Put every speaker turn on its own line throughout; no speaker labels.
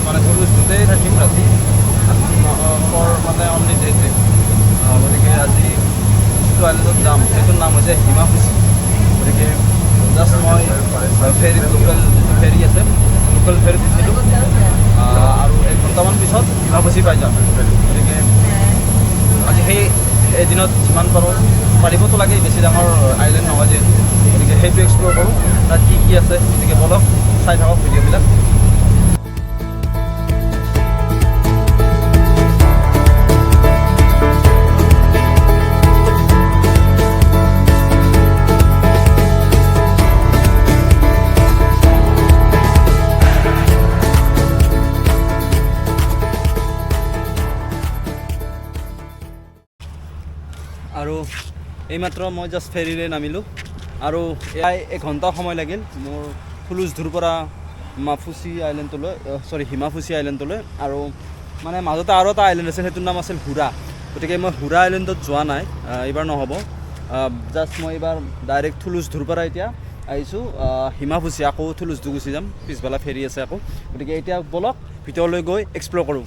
মানে টুলুজটোতেই থাকিম ৰাতি ফৰ মানে অনলি ডে ট্ৰিপ। গতিকে আজি যিটো আইলেণ্ডত যাম সেইটোৰ নাম হৈছে হিমাফুচি। গতিকে জাষ্ট মই ফেৰী লোকেল যিটো ফেৰী আছে লোকেল ফেৰীত উঠিলোঁ আৰু 1 ঘণ্টামান পিছত হিমাফুচি পাই যাম। গতিকে আজি সেই এদিনত যিমান পাৰোঁ পাৰিবতো লাগে, বেছি ডাঙৰ আইলেণ্ড নহয় যিহেতু, গতিকে সেইটো এক্সপ্ল'ৰ কৰোঁ। তাত কি কি আছে গতিকে বলক চাই থাকক ভিডিঅ'বিলাক। আৰু এইমাত্ৰ মই জাষ্ট ফেৰীৰে নামিলোঁ আৰু এয়াই 1 ঘণ্টা সময় লাগিল মোৰ টুলুজটোৰ পৰা হিমাফুচি আইলেণ্ডলৈ। আৰু মানে মাজতে আৰু এটা আইলেণ্ড আছিল, সেইটোৰ নাম আছিল হুৰা। গতিকে মই হুৰা আইলেণ্ডত যোৱা নাই, এইবাৰ নহ'ব। জাষ্ট মই এইবাৰ ডাইৰেক্ট টুলুজটোৰ পৰা এতিয়া আহিছোঁ হিমাফুচি, আকৌ টুলুজটো গুচি যাম, পিছবেলা ফেৰী আছে আকৌ। গতিকে এতিয়া বলক ভিতৰলৈ গৈ এক্সপ্ল'ৰ কৰোঁ।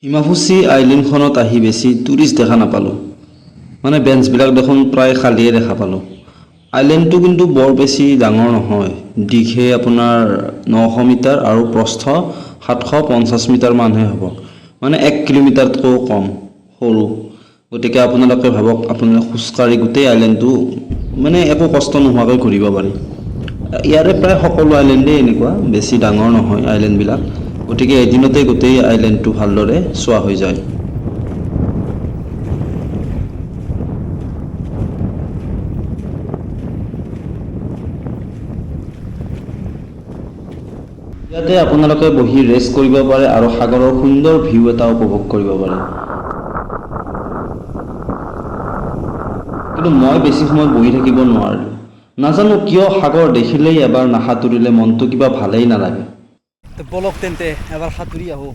হিমাফুচি আইলেণ্ডখনত আহি বেছি টুৰিষ্ট দেখা নাপালোঁ, মানে বেঞ্চবিলাক দেখোন প্ৰায় খালীয়ে দেখা পালোঁ। আইলেণ্ডটো কিন্তু বৰ বেছি ডাঙৰ নহয়, দীঘে আপোনাৰ 900 মিটাৰ আৰু প্ৰস্থ 750 মিটাৰমানহে হ'ব, মানে 1 কিলোমিটাৰতকৈও কম, সৰু। গতিকে আপোনালোকে ভাবক, আপোনালোকে খোজকাঢ়ি গোটেই আইলেণ্ডটো মানে একো কষ্ট নোহোৱাকৈ ঘূৰিব পাৰি। ইয়াৰে প্ৰায় সকলো আইলেণ্ডেই এনেকুৱা, বেছি ডাঙৰ নহয় আইলেণ্ডবিলাক। গতিকে এদিনতে গোটেই আইলেণ্ডটো ভালদৰে চোৱা হৈ যায়। ইয়াতে আপোনালোকে বহি ৰেষ্ট কৰিব পাৰে আৰু সাগৰৰ সুন্দৰ ভিউ এটা উপভোগ কৰিব পাৰে। কিন্তু মই বেছি সময় বহি থাকিব নোৱাৰিলোঁ। নাজানো কিয়, সাগৰ দেখিলেই এবাৰ নাসাঁতুৰিলে মনটো কিবা ভালেই নালাগে।
বলক তেন্তে এবাৰ সাঁতুৰি আহোঁ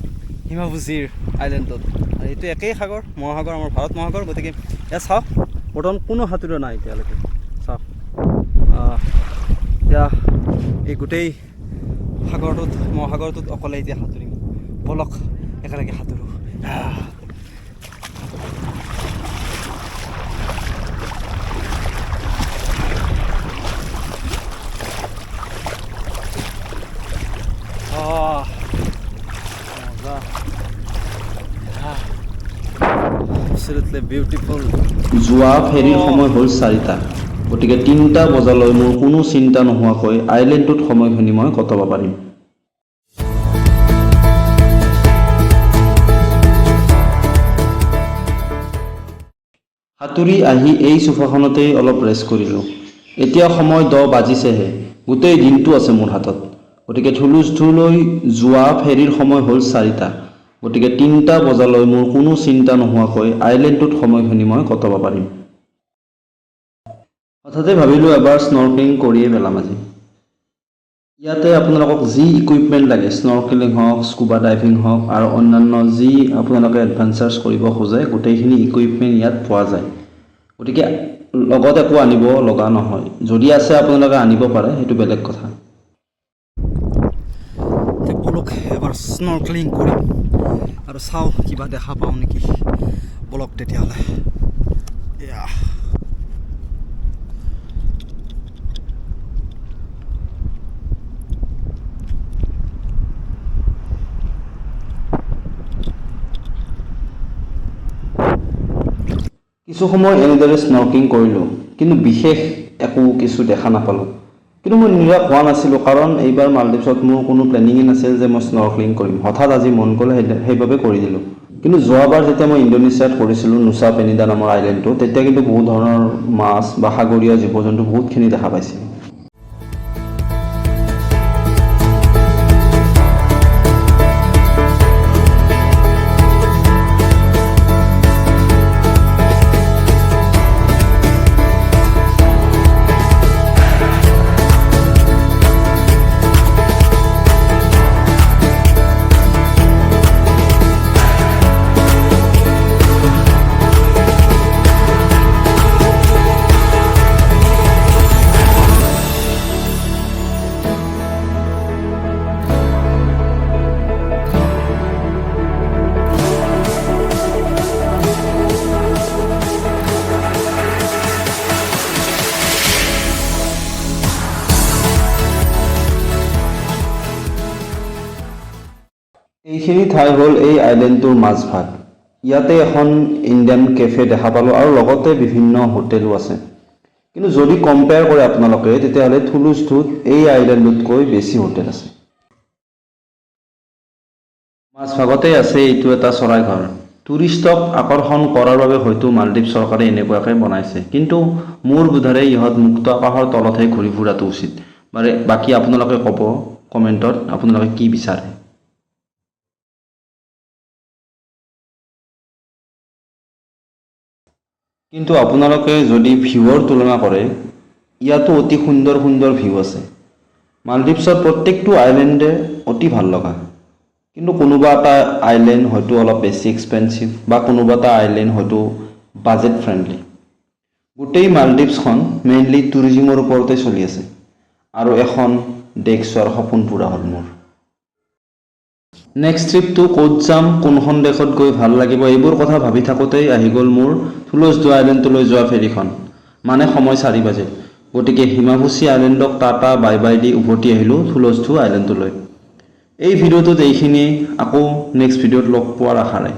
হিমাফুচিৰ আইলেণ্ডত। আৰু এইটো একেই সাগৰ, মহাসাগৰ, আমাৰ ভাৰত মহাসাগৰ। গতিকে এয়া চাওক, বৰ্তমান কোনো সাঁতুৰা নাই এতিয়ালৈকে। চাওক এতিয়া এই গোটেই মহাসাগৰটোত অকলে এতিয়া সাঁতুৰিম। বলক একেলগে সাঁতোৰোঁ। বিউটিফুল।
যোৱা ফেৰীৰ সময় হ'ল 4টা, গতিকে 3টা বজালৈ মোৰ কোনো চিন্তা নোহোৱাকৈ আইলেণ্ডটোত সময়খিনি মই কটাব পাৰিম। সাঁতুৰি আহি এই চোফাখনতেই অলপ ৰেষ্ট কৰিলোঁ। এতিয়া সময় 10 বাজিছেহে, গোটেই দিনটো আছে মোৰ হাতত। গতিকে টুলুজটোলৈ যোৱা ফেৰীৰ সময় হ'ল 4টা, গতিকে 3টা বজালৈ মোৰ কোনো চিন্তা নোহোৱাকৈ আইলেণ্ডটোত সময়খিনি মই কটাব পাৰিম। হঠাতে ভাবিলোঁ এবাৰ স্নৰ্কেলিং কৰিয়ে পেলাম আজি। ইয়াতে আপোনালোকক যি ইকুইপমেণ্ট লাগে, স্নৰ্কেলিং হওক, স্কুবা ডাইভিং হওক আৰু অন্যান্য যি আপোনালোকে এডভেঞ্চাৰ্ছ কৰিব খোজে, গোটেইখিনি ইকুইপমেণ্ট ইয়াত পোৱা যায়। গতিকে লগত একো আনিব লগা নহয়, যদি আছে আপোনালোকে আনিব পাৰে, সেইটো বেলেগ কথা।
বলক এবাৰ স্নৰ্কেলিং কৰিম আৰু চাওঁ কিবা দেখা পাওঁ নেকি। বলক তেতিয়াহ'লে। এয়া
কিছু সময় এনেদৰে স্নৰ্কেলিং কৰিলোঁ, কিন্তু বিশেষ কিছু দেখা নাপালোঁ। কিন্তু মই নিৰাশ হোৱা নাছিলোঁ, কাৰণ এইবাৰ মালদ্বীপছত মোৰ কোনো প্লেনিঙেই নাছিল যে মই স্নৰ্কেলিং কৰিম। হঠাৎ আজি মন গ'ল, সেইবাবে কৰি দিলোঁ। কিন্তু যোৱাবাৰ যেতিয়া মই ইণ্ডোনেছিয়াত কৰিছিলোঁ, নুছা পেনিডা নামৰ আইলেণ্ডটো, তেতিয়া কিন্তু বহুত ধৰণৰ মাছ বা সাগৰীয় জীৱ জন্তু বহুতখিনি দেখা পাইছিলোঁ। এইখিনি ঠাই হ'ল এই আইলেণ্ডটোৰ মাজভাগ। ইয়াতে এখন ইণ্ডিয়ান কেফে দেখা পালোঁ আৰু লগতে বিভিন্ন হোটেলো আছে। কিন্তু যদি কম্পেয়াৰ কৰে আপোনালোকে তেতিয়াহ'লে থুলুজটোত এই আইলেণ্ডতকৈ বেছি হোটেল আছে। মাজভাগতে আছে এইটো এটা চৰাইঘৰ। টুৰিষ্টক আকৰ্ষণ কৰাৰ বাবে হয়তো মালদ্বীপ চৰকাৰে এনেকুৱাকৈ বনাইছে, কিন্তু মোৰ বোধেৰে ইহঁত মুক্ত আকাশৰ তলতহে ঘূৰি ফুৰাটো উচিত। বাকী আপোনালোকে ক'ব কমেণ্টত আপোনালোকে কি বিচাৰে। কিন্তু আপোনালোকে যদি ভিউৰ তুলনা কৰে, ইয়াতো অতি সুন্দৰ সুন্দৰ ভিউ আছে। মালদ্বীপছৰ প্ৰত্যেকটো আইলেণ্ডে অতি ভাল লগা, কিন্তু কোনোবা এটা আইলেণ্ড হয়তো অলপ বেছি এক্সপেঞ্চিভ বা কোনোবা এটা আইলেণ্ড হয়তো বাজেট ফ্ৰেণ্ডলি। গোটেই মালদ্বীপছখন মেইনলি টুৰিজিমৰ ওপৰতে চলি আছে, আৰু এখন দেশ চোৱাৰ সপোন পূৰা হ'ল মোৰ। নেক্সট ট্ৰিপটো ক'ত যাম, কোনখন দেশত গৈ ভাল লাগিব, এইবোৰ কথা ভাবি থাকোঁতেই আহি গ'ল মোৰ থুলুজ আইলেণ্ডলৈ যোৱা ফেৰীখন। মানে সময় 4 বাজিল। গতিকে হিমাফুচি আইলেণ্ডক টাটা বাই বাই দি উভতি আহিলোঁ থুলুজ আইলেণ্ডলৈ। এই ভিডিঅ'টোত এইখিনিয়ে, আকৌ নেক্সট ভিডিঅ'ত লগ পোৱাৰ আশাৰে।